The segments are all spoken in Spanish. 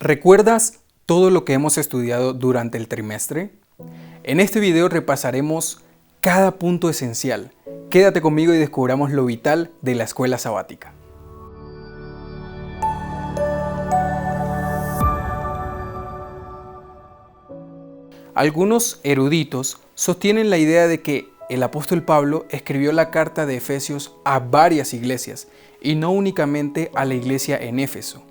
¿Recuerdas todo lo que hemos estudiado durante el trimestre? En este video repasaremos cada punto esencial. Quédate conmigo y descubramos lo vital de la escuela sabática. Algunos eruditos sostienen la idea de que el apóstol Pablo escribió la carta de Efesios a varias iglesias y no únicamente a la iglesia en Éfeso.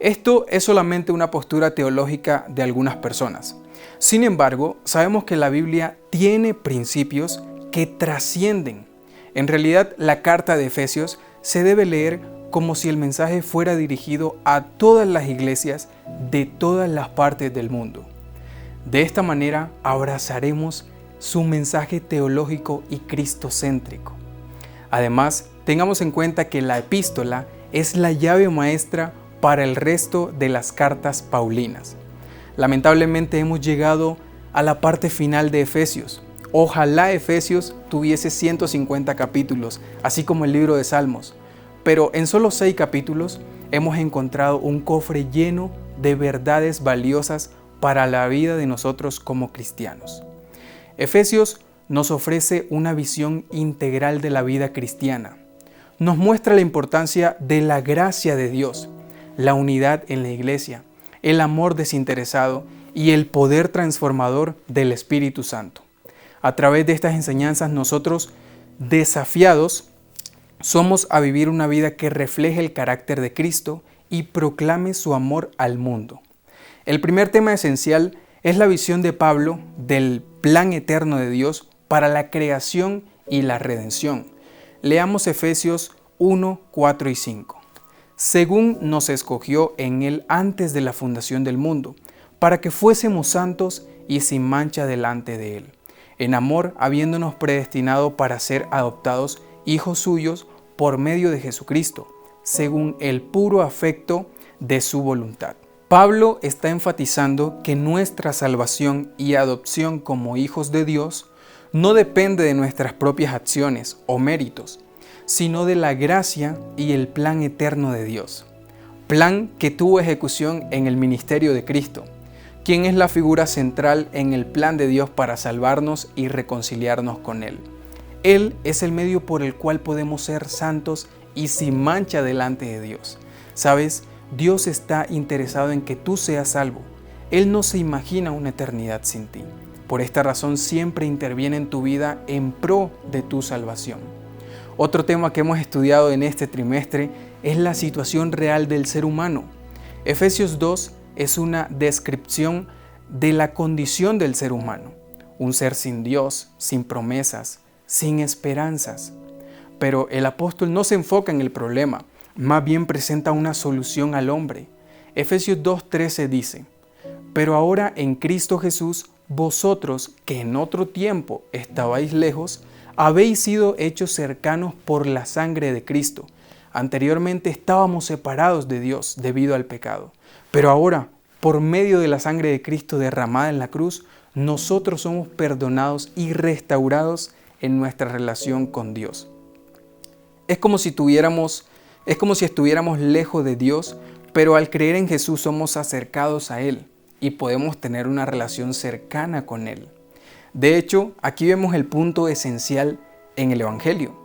Esto es solamente una postura teológica de algunas personas. Sin embargo, sabemos que la Biblia tiene principios que trascienden. En realidad, la carta de Efesios se debe leer como si el mensaje fuera dirigido a todas las iglesias de todas las partes del mundo. De esta manera, abrazaremos su mensaje teológico y cristocéntrico. Además, tengamos en cuenta que la epístola es la llave maestra para el resto de las cartas paulinas. Lamentablemente hemos llegado a la parte final de Efesios. Ojalá Efesios tuviese 150 capítulos, así como el libro de Salmos. Pero en solo 6 capítulos hemos encontrado un cofre lleno de verdades valiosas para la vida de nosotros como cristianos. Efesios nos ofrece una visión integral de la vida cristiana. Nos muestra la importancia de la gracia de Dios, la unidad en la iglesia, el amor desinteresado y el poder transformador del Espíritu Santo. A través de estas enseñanzas nosotros, desafiados, somos a vivir una vida que refleje el carácter de Cristo y proclame su amor al mundo. El primer tema esencial es la visión de Pablo del plan eterno de Dios para la creación y la redención. Leamos Efesios 1, 4 y 5. Según nos escogió en Él antes de la fundación del mundo, para que fuésemos santos y sin mancha delante de Él, en amor habiéndonos predestinado para ser adoptados hijos suyos por medio de Jesucristo, según el puro afecto de su voluntad. Pablo está enfatizando que nuestra salvación y adopción como hijos de Dios no depende de nuestras propias acciones o méritos, sino de la gracia y el plan eterno de Dios. Plan que tuvo ejecución en el ministerio de Cristo, quien es la figura central en el plan de Dios para salvarnos y reconciliarnos con Él. Él es el medio por el cual podemos ser santos y sin mancha delante de Dios. ¿Sabes? Dios está interesado en que tú seas salvo. Él no se imagina una eternidad sin ti. Por esta razón siempre interviene en tu vida en pro de tu salvación. Otro tema que hemos estudiado en este trimestre es la situación real del ser humano. Efesios 2 es una descripción de la condición del ser humano. Un ser sin Dios, sin promesas, sin esperanzas. Pero el apóstol no se enfoca en el problema, más bien presenta una solución al hombre. Efesios 2:13 dice: pero ahora en Cristo Jesús, vosotros que en otro tiempo estabais lejos, habéis sido hechos cercanos por la sangre de Cristo. Anteriormente estábamos separados de Dios debido al pecado, pero ahora, por medio de la sangre de Cristo derramada en la cruz, nosotros somos perdonados y restaurados en nuestra relación con Dios. Es como si estuviéramos lejos de Dios, pero al creer en Jesús somos acercados a Él y podemos tener una relación cercana con Él. De hecho, aquí vemos el punto esencial en el Evangelio.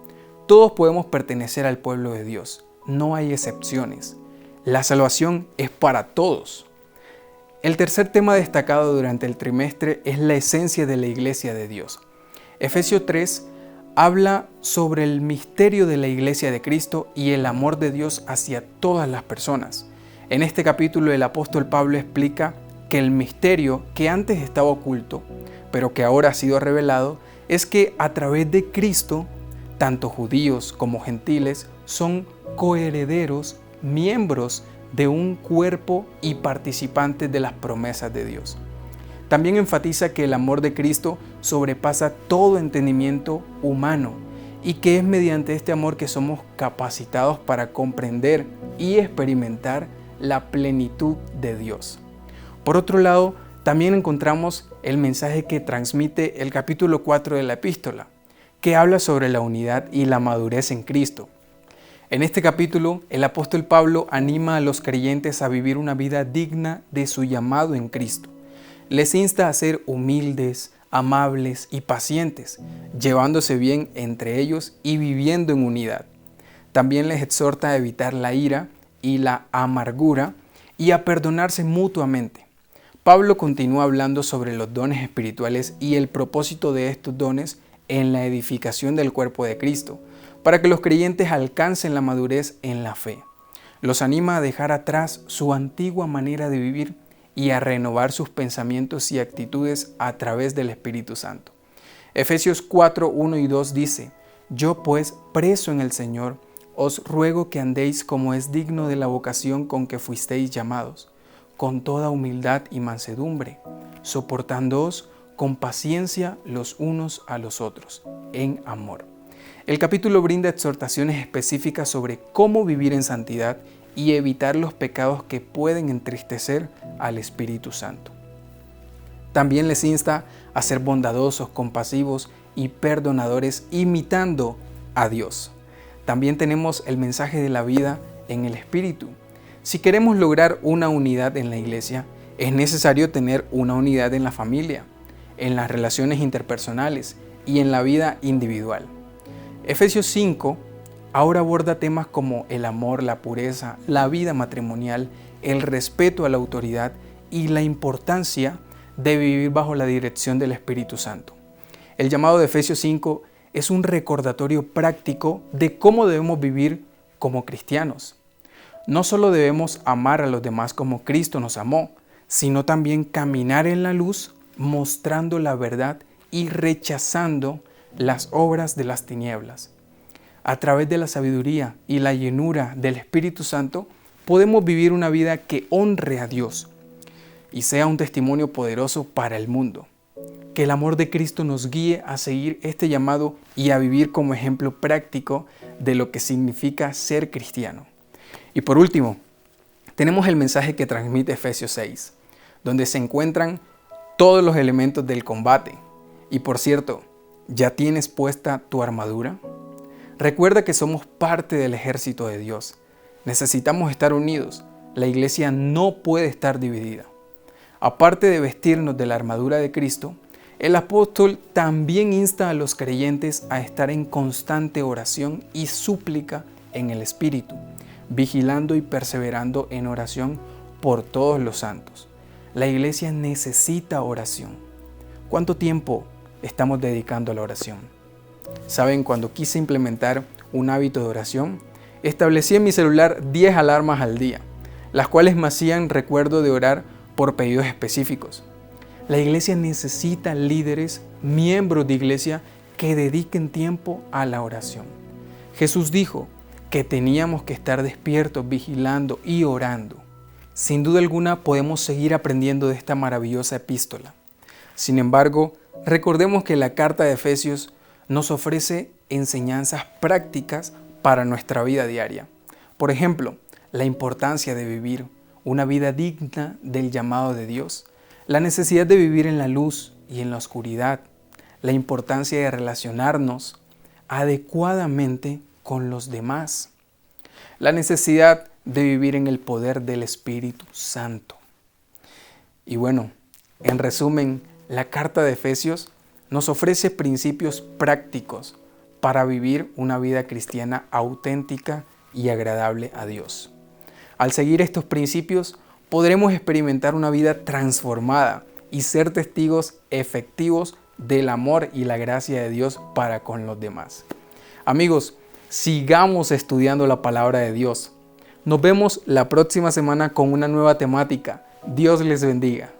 Todos podemos pertenecer al pueblo de Dios, no hay excepciones. La salvación es para todos. El tercer tema destacado durante el trimestre es la esencia de la iglesia de Dios. Efesios 3 habla sobre el misterio de la iglesia de Cristo y el amor de Dios hacia todas las personas. En este capítulo el apóstol Pablo explica que el misterio que antes estaba oculto, pero que ahora ha sido revelado, es que a través de Cristo, tanto judíos como gentiles son coherederos, miembros de un cuerpo y participantes de las promesas de Dios. También enfatiza que el amor de Cristo sobrepasa todo entendimiento humano y que es mediante este amor que somos capacitados para comprender y experimentar la plenitud de Dios. Por otro lado, también encontramos el mensaje que transmite el capítulo 4 de la epístola, que habla sobre la unidad y la madurez en Cristo. En este capítulo, el apóstol Pablo anima a los creyentes a vivir una vida digna de su llamado en Cristo. Les insta a ser humildes, amables y pacientes, llevándose bien entre ellos y viviendo en unidad. También les exhorta a evitar la ira y la amargura y a perdonarse mutuamente. Pablo continúa hablando sobre los dones espirituales y el propósito de estos dones en la edificación del cuerpo de Cristo, para que los creyentes alcancen la madurez en la fe. Los anima a dejar atrás su antigua manera de vivir y a renovar sus pensamientos y actitudes a través del Espíritu Santo. Efesios 4, 1 y 2 dice: Yo pues, preso en el Señor, os ruego que andéis como es digno de la vocación con que fuisteis llamados, con toda humildad y mansedumbre, soportándoos con paciencia los unos a los otros, en amor. El capítulo brinda exhortaciones específicas sobre cómo vivir en santidad y evitar los pecados que pueden entristecer al Espíritu Santo. También les insta a ser bondadosos, compasivos y perdonadores, imitando a Dios. También tenemos el mensaje de la vida en el Espíritu. Si queremos lograr una unidad en la iglesia, es necesario tener una unidad en la familia, en las relaciones interpersonales y en la vida individual. Efesios 5 ahora aborda temas como el amor, la pureza, la vida matrimonial, el respeto a la autoridad y la importancia de vivir bajo la dirección del Espíritu Santo. El llamado de Efesios 5 es un recordatorio práctico de cómo debemos vivir como cristianos. No solo debemos amar a los demás como Cristo nos amó, sino también caminar en la luz, mostrando la verdad y rechazando las obras de las tinieblas. A través de la sabiduría y la llenura del Espíritu Santo, podemos vivir una vida que honre a Dios y sea un testimonio poderoso para el mundo. Que el amor de Cristo nos guíe a seguir este llamado y a vivir como ejemplo práctico de lo que significa ser cristiano. Y por último, tenemos el mensaje que transmite Efesios 6, donde se encuentran todos los elementos del combate. Y por cierto, ¿ya tienes puesta tu armadura? Recuerda que somos parte del ejército de Dios. Necesitamos estar unidos. La iglesia no puede estar dividida. Aparte de vestirnos de la armadura de Cristo, el apóstol también insta a los creyentes a estar en constante oración y súplica en el Espíritu, vigilando y perseverando en oración por todos los santos. La iglesia necesita oración. ¿Cuánto tiempo estamos dedicando a la oración? ¿Saben? Cuando quise implementar un hábito de oración, establecí en mi celular 10 alarmas al día, las cuales me hacían recuerdo de orar por pedidos específicos. La iglesia necesita líderes, miembros de iglesia que dediquen tiempo a la oración. Jesús dijo que teníamos que estar despiertos, vigilando y orando. Sin duda alguna podemos seguir aprendiendo de esta maravillosa epístola. Sin embargo, recordemos que la carta de Efesios nos ofrece enseñanzas prácticas para nuestra vida diaria. Por ejemplo, la importancia de vivir una vida digna del llamado de Dios, la necesidad de vivir en la luz y en la oscuridad, la importancia de relacionarnos adecuadamente con los demás, la necesidad de vivir en el poder del Espíritu Santo. Y bueno, en resumen, la carta de Efesios nos ofrece principios prácticos para vivir una vida cristiana auténtica y agradable a Dios. Al seguir estos principios, podremos experimentar una vida transformada y ser testigos efectivos del amor y la gracia de Dios para con los demás. Amigos, sigamos estudiando la palabra de Dios. Nos vemos la próxima semana con una nueva temática. Dios les bendiga.